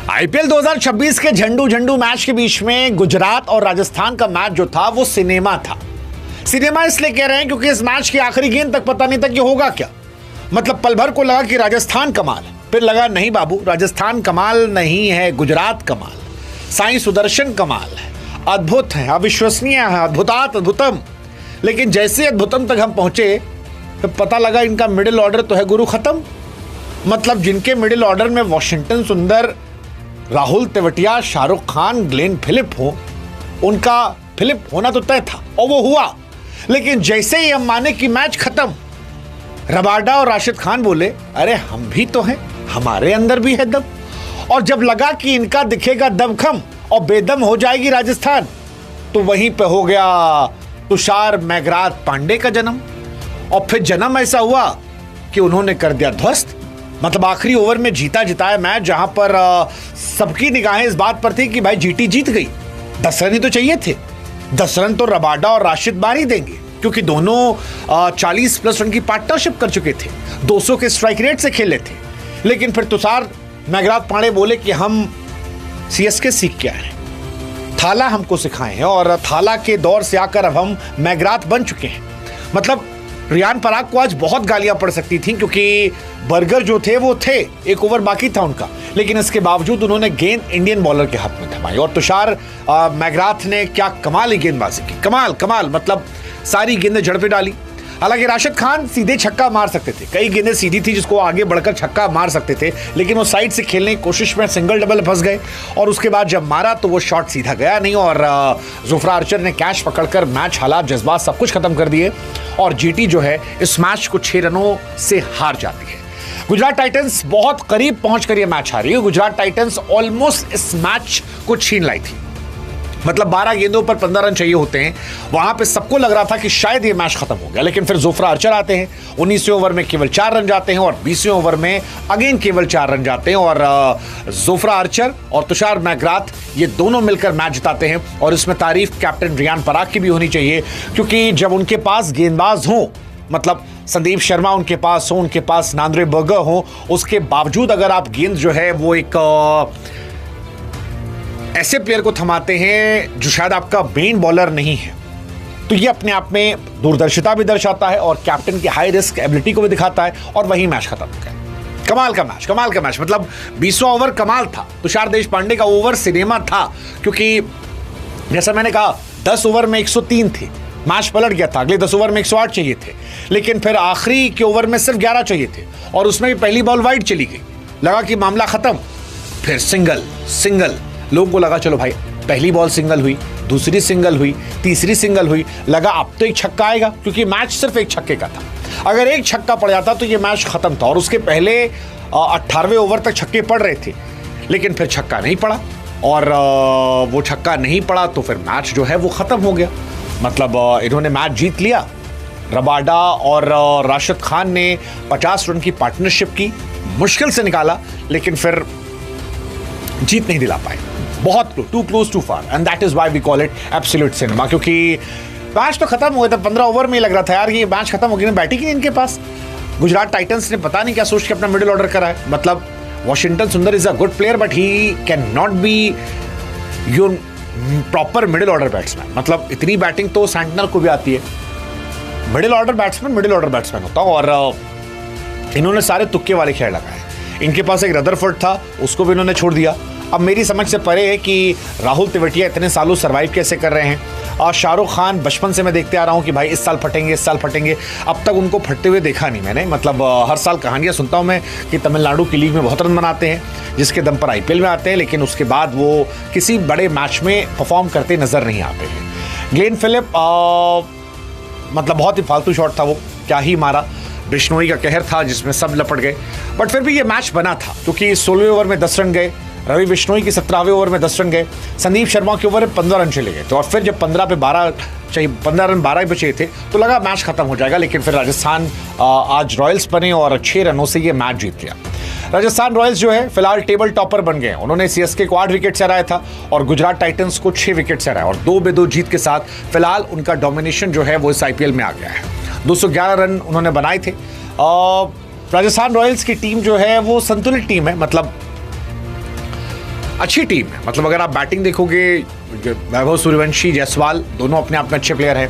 IPL 2026 के झंडू झंडू match के बीच में गुजरात और राजस्थान का मैच जो था वो सिनेमा था। सिनेमा इसलिए कह रहे हैं क्योंकि इस मैच की आखिरी गेंद तक पता नहीं था कि होगा क्या। मतलब पल भर को लगा कि राजस्थान कमाल है, फिर लगा नहीं बाबू, राजस्थान कमाल नहीं है, गुजरात कमाल, साईं सुदर्शन कमाल है, अद्भुत है, अविश्वसनीय है, अद्भुतात अद्भुतम। लेकिन जैसे अद्भुतम तक हम पहुंचे तो पता लगा इनका मिडिल ऑर्डर तो है गुरु खत्म। मतलब जिनके मिडिल ऑर्डर में वॉशिंगटन सुंदर, राहुल तेवतिया, शाहरुख खान, ग्लेन फिलिप हो, उनका फिलिप होना तो तय था और वो हुआ। लेकिन जैसे ही हम माने कि मैच खत्म, रबाडा और राशिद खान बोले अरे हम भी तो हैं, हमारे अंदर भी है दम। और जब लगा कि इनका दिखेगा दमखम और बेदम हो जाएगी राजस्थान, तो वहीं पे हो गया तुषार मैगराथ पांडे का जन्म। और फिर जन्म ऐसा हुआ कि उन्होंने कर दिया ध्वस्त। मतलब आखिरी ओवर में जीता जिताया मैच, जहां पर सबकी निगाहें इस बात पर थी कि भाई जीटी जीत गई, 10 रन ही तो चाहिए थे। 10 रन तो रबाडा और राशिद मार ही देंगे क्योंकि दोनों 40+ रन की पार्टनरशिप कर चुके थे, 200 के स्ट्राइक रेट से खेले थे। लेकिन फिर तुषार मैगराथ पांडे बोले कि हम सीएसके सीख के आए हैं, थाला हमको सिखाए हैं और थाला के दौर से आकर अब हम मैगराथ बन चुके हैं। मतलब रियान पराग को आज बहुत गालियां पड़ सकती थी क्योंकि बर्गर जो थे वो थे, एक ओवर बाकी था उनका, लेकिन इसके बावजूद उन्होंने गेंद इंडियन बॉलर के हाथ में थमाई। और तुषार मैगराथ ने क्या कमाल ही गेंदबाजी की, कमाल कमाल, मतलब सारी गेंदें जड़ पे डाली। हालांकि राशिद खान सीधे छक्का मार सकते थे, कई गेंदें सीधी थी जिसको आगे बढ़कर छक्का मार सकते थे, लेकिन वो साइड से खेलने की कोशिश में सिंगल डबल फंस गए और उसके बाद जब मारा तो वो शॉट सीधा गया नहीं और जोफ्रा आर्चर ने कैच पकड़कर मैच, हालात, जज्बात सब कुछ खत्म कर दिए और जीटी जो है इस मैच को 6 रनों से हार जाती है। गुजरात टाइटंस बहुत करीब पहुंचकर यह मैच हारी है। गुजरात टाइटंस ऑलमोस्ट इस मैच को छीन लाई थी। मतलब 12 गेंदों पर 15 रन चाहिए होते हैं, वहां पे सबको लग रहा था कि शायद ये मैच खत्म हो गया। लेकिन फिर जोफ्रा आर्चर आते हैं, 19वें ओवर में केवल 4 रन जाते हैं और 20वें ओवर में अगेन केवल 4 रन जाते हैं और जोफ्रा आर्चर और तुषार मैगराथ ये दोनों मिलकर मैच जिताते हैं। और इसमें तारीफ कैप्टन रियान पराग की भी होनी चाहिए क्योंकि जब उनके पास गेंदबाज हों, मतलब संदीप शर्मा उनके पास हो, उनके पास नांद्रे बर्गर हो, उसके बावजूद अगर आप गेंद जो है वो एक ऐसे प्लेयर को थमाते हैं जो शायद आपका मेन बॉलर नहीं है, तो ये अपने आप में दूरदर्शिता भी दर्शाता है और कैप्टन की हाई रिस्क एबिलिटी को भी दिखाता है। और वही मैच खत्म हो गया। कमाल का मैच, कमाल का मैच। मतलब 20वां ओवर कमाल था, तुषार देशपांडे का ओवर सिनेमा था क्योंकि जैसा मैंने कहा 10 ओवर में 103 थे, मैच पलट गया था। अगले 10 ओवर में 108 चाहिए थे, लेकिन फिर आखिरी के ओवर में सिर्फ 11 चाहिए थे और उसमें भी पहली बॉल वाइड चली गई, लगा कि मामला खत्म। फिर सिंगल, लोगों को लगा चलो भाई पहली बॉल सिंगल हुई, दूसरी सिंगल हुई, तीसरी सिंगल हुई, लगा अब तो एक छक्का आएगा क्योंकि मैच सिर्फ एक छक्के का था। अगर एक छक्का पड़ जाता तो ये मैच खत्म था। और उसके पहले 18वें ओवर तक छक्के पड़ रहे थे, लेकिन फिर छक्का नहीं पड़ा और वो छक्का नहीं पड़ा तो फिर मैच जो है वो खत्म हो गया। मतलब इन्होंने मैच जीत लिया। रबाडा और राशिद खान ने 50 रन की पार्टनरशिप की, मुश्किल से निकाला, लेकिन फिर जीत नहीं दिला पाए। बहुत too close to far and that is why we call it absolute cinema. क्योंकि मैच तो खत्म हो गया था, 15 ओवर में ही लग रहा था यार ये मैच खत्म हो गया, बैटिंग ही इनके पास। गुजरात टाइटंस ने पता नहीं क्या सोच के अपना मिडिल ऑर्डर करा है। मतलब वॉशिंगटन सुंदर is a good player but he can not be your proper middle order batsman. मतलब इतनी बैटिंग तो सैंटनर को भी आती है। मिडिल ऑर्डर बैट्समैन होता है और इन्होंने सारे तुक्के वाले खेल लगाए। इनके पास एक रदरफोर्ड था, उसको भी इन्होंने छोड़ दिया। अब मेरी समझ से परे है कि राहुल तेवतिया इतने सालों सर्वाइव कैसे कर रहे हैं। और शाहरुख खान बचपन से मैं देखते आ रहा हूँ कि भाई इस साल फटेंगे, अब तक उनको फटते हुए देखा नहीं मैंने। मतलब हर साल कहानियाँ सुनता हूँ मैं कि तमिलनाडु की लीग में बहुत रन बनाते हैं जिसके दम पर आईपीएल में आते हैं, लेकिन उसके बाद वो किसी बड़े मैच में परफॉर्म करते नजर नहीं आते हैं। ग्लेन फिलिप मतलब बहुत ही फालतू शॉट था वो, क्या ही मारा। बिश्नोई का कहर था जिसमें सब लपट गए, बट फिर भी ये मैच बना था क्योंकि 16वें ओवर में 10 रन गए, रवि बिश्नोई की 17वें ओवर में 10 रन गए, संदीप शर्मा के ओवर में 15 रन चले गए थे और फिर जब 15 पे 12 चाहिए, 15 रन 12 ही बचे थे तो लगा मैच खत्म हो जाएगा। लेकिन फिर राजस्थान आज रॉयल्स बने और 6 रनों से ये मैच जीत गया। राजस्थान रॉयल्स जो है फिलहाल टेबल टॉपर बन गए। उन्होंने सीएसके को 8 विकेट से हराया था और गुजरात टाइटंस को 6 विकेट से हराया और 2-2 जीत के साथ फिलहाल उनका डोमिनेशन जो है वो इस आईपीएल में आ गया है। 211 रन उन्होंने बनाए थे। राजस्थान रॉयल्स की टीम जो है वो संतुलित टीम है। मतलब अच्छी टीम है। मतलब अगर आप बैटिंग देखोगे, वैभव सूर्यवंशी, जायसवाल दोनों अपने आप में अच्छे प्लेयर हैं।